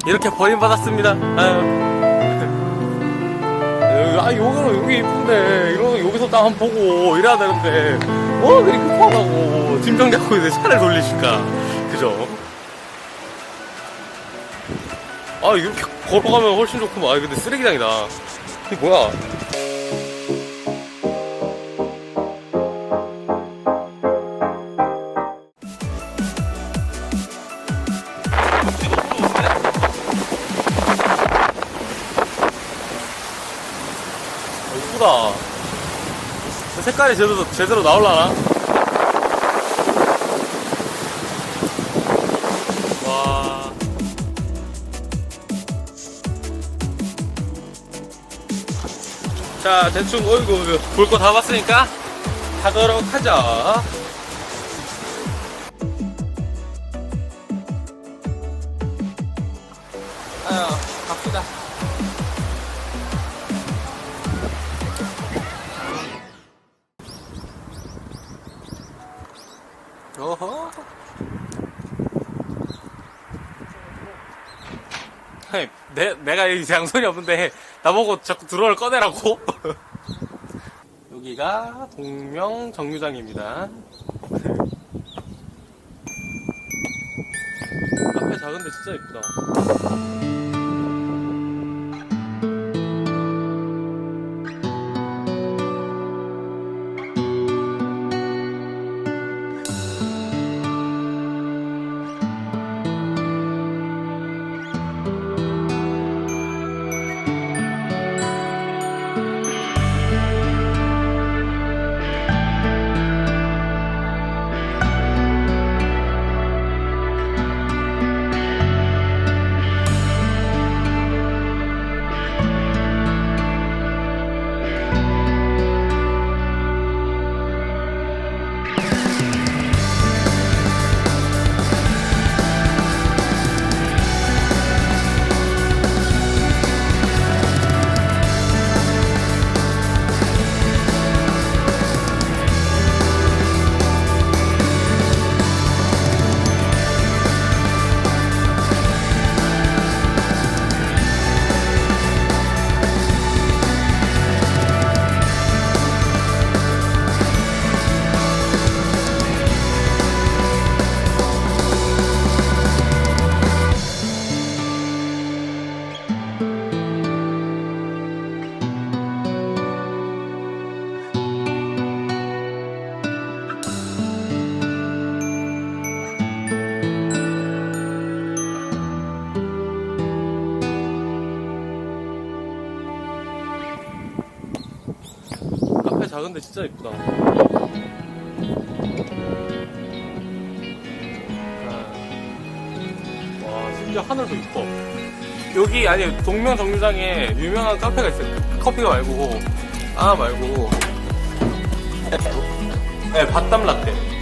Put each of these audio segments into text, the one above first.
이렇게 버림받았습니다. 여기 이쁜데 여기서 딱 한번 보고 이래야 되는데 왜 이렇게 급하다고 짐병 잡고 이제 차를 돌리실까. 그죠? 이렇게 걸어가면 훨씬 좋구만. 근데 쓰레기장이다. 이게 뭐야? 이쁘다. 색깔이 제대로 나올라나? 와. 자, 대충, 볼 거 다 봤으니까 가도록 하죠. 갑시다. 어허. 내가 이제 양손이 없는데 나보고 자꾸 드론을 꺼내라고? 여기가 동명 정류장입니다. 카페 작은데 진짜 예쁘다. 카페 작은데 진짜 예쁘다. 와, 심지어 하늘도 이뻐. 여기 아니 동명 정류장에 유명한 카페가 있어요. 커피가 말고 말고 네, 바땀 라떼.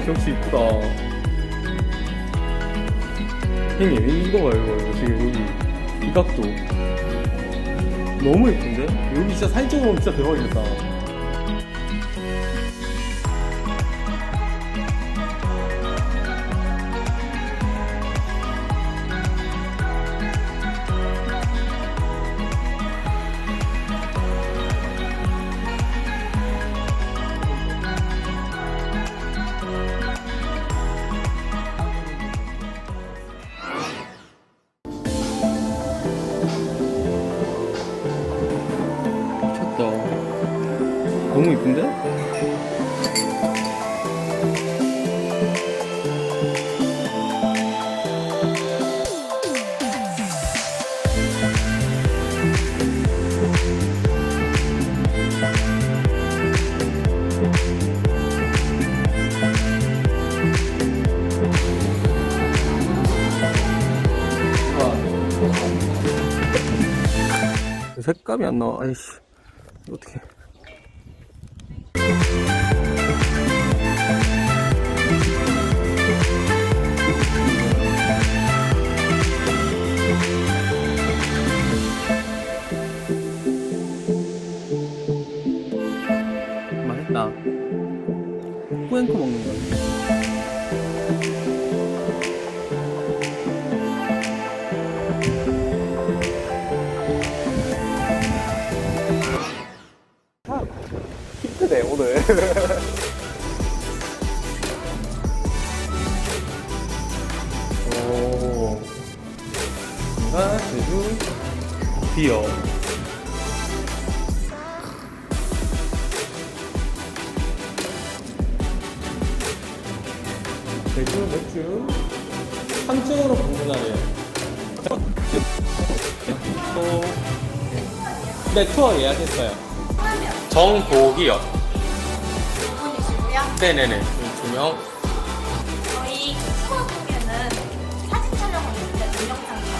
역시 이쁘다. 형님 이거 봐요. 지금 여기 이 각도 너무 예쁜데? 여기 진짜 사진 찍어보면 진짜 대박이겠다. 너무 이쁜데? 색감이 안 나와. 아이씨, 어떡해. 뿌앵코 먹는 거야. 힘드네 오늘. 오, 뭔가 제주 비어. 제주 맥주 3층으로 방문하네요. 네, 투어 예약했어요. 정복이요. 두 분이시고요. 네네네. 2명. 저희 투어 중에는 사진 촬영을 했는데 동영상 촬영.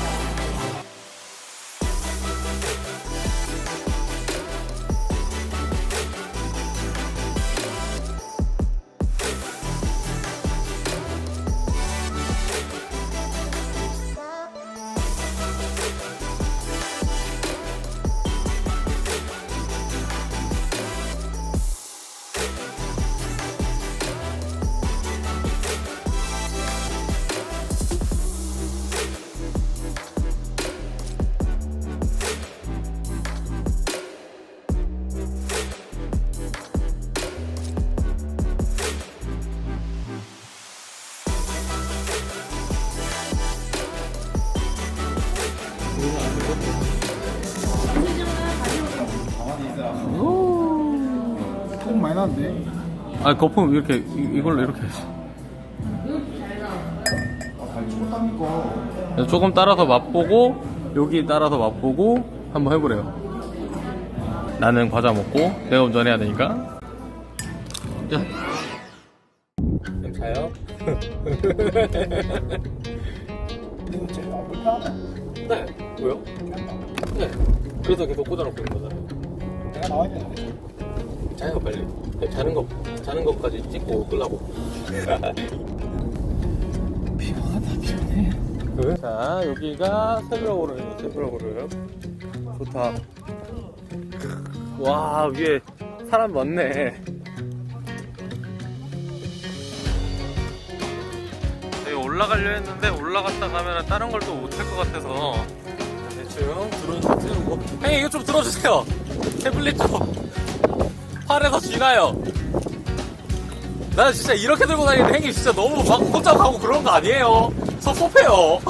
조금 많이 나는데. 아, 거품 이렇게, 이걸로 이렇게 해서. 초코땀이고. 조금 따라서 맛보고, 여기 따라서 맛보고, 한번 해보래요. 나는 과자 먹고, 내가 운전해야 되니까. 자. 좀 자요? 이거 제일 불편하다. 네. 왜요? 네. 그래서 계속 꽂아놓고 있는 거잖아요. 내가 나와야 되는데. 자요, 빨리. 자는 것까지 찍고 끌라고. 피곤하다, 피곤해. 자, 여기가 새벽으로요, 새벽으로요. 좋다. 와, 위에 사람 많네. 여기 올라가려 했는데 올라갔다 가면 다른 걸 또 못할 것 같아서 대충 드론 좀 띄우고. 형님, 이거 좀 들어주세요. 태블릿 좀. 팔에서 쥐나요. 나는 진짜 이렇게 들고 다니는데 형님 진짜 너무 막 혼자 가고 그런 거 아니에요. 섭섭해요.